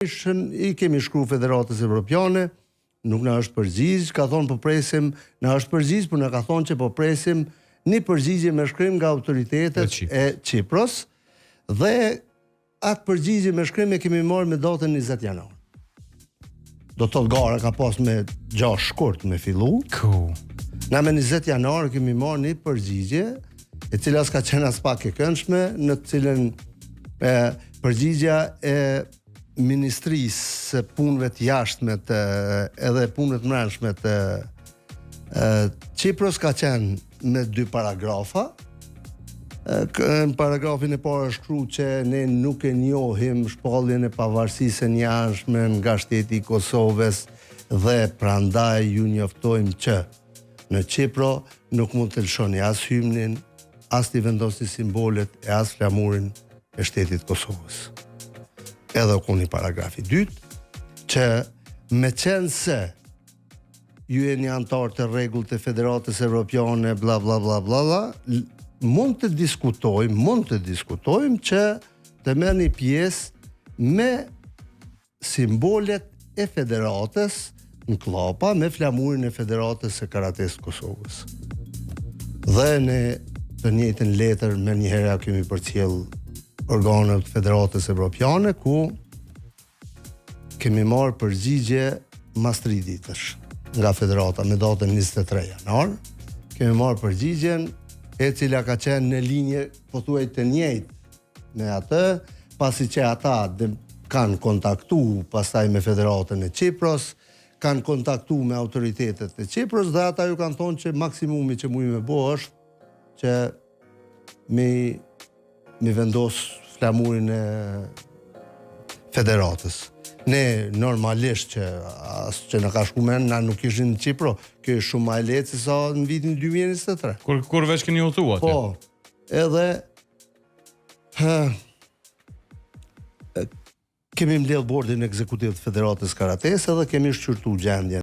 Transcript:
I kemi shkruar Federatës Evropiane, nuk na është përgjigj, ka thonë po presim, na është përgjigj, por na ka thonë që po presim një përgjigje me shkrim nga autoritetet e Çipros dhe atë përgjigje me shkrim e kemi marrë me datën 20 janar. Do të thotë gara ka pas me 6 shkurt me fillu. Na me 20 janar kemi marrë një përgjigje e cila s'ka qenë as pak e këndshme, në të cilën përgjigja e Ministrisë së punëve të jashtme edhe punëve të brendshme të Çipros ka qenë me 2 paragrafa. Në paragrafin e parë është shkruar që ne nuk e njohim shpalljen e pavarësisë së jashtme nga shteti i Kosovës dhe prandaj ju njoftojmë që në Çipro nuk mund të lëshoni as hymnin, as të vendosni simbolet e as flamurin e shtetit Kosovës. Edhe ku një paragrafi 2, që me qenë se ju e një antar të rregull të Federatës Evropiane, bla bla bla bla bla, mund të diskutojmë që të merrni pjesë me simbolet e Federatës në klapa, me flamurin e Federatës së Karates Kosovës. Dhe në të njëjtën letër me njëherë kemi përcjell organet Federatës Evropiane, ku kemi marrë përgjigje mas 3 ditësh nga Federata me datën 23 janar. Kemi marrë përgjigjen e cila ka qenë në linje pothuaj të njëjtë me atë, pasi që ata kanë kontaktuar pastaj me Federatën e Çipros, kanë kontaktuar me autoritetet e Çipros dhe ata ju kanë thonë që maksimumi që mujë me bo është që mi vendos flamurin e Federatës. Ne normalisht që as që në ka shku men, na nuk ishin në Çipro, kjo është shumë ma e lehtë se sa në vitin 2023. Kur veç keni udhëtu atje? Po, edhe kemi mbledh bordin ekzekutiv të Federatës Karates edhe kemi shqyrtuar gjendjen.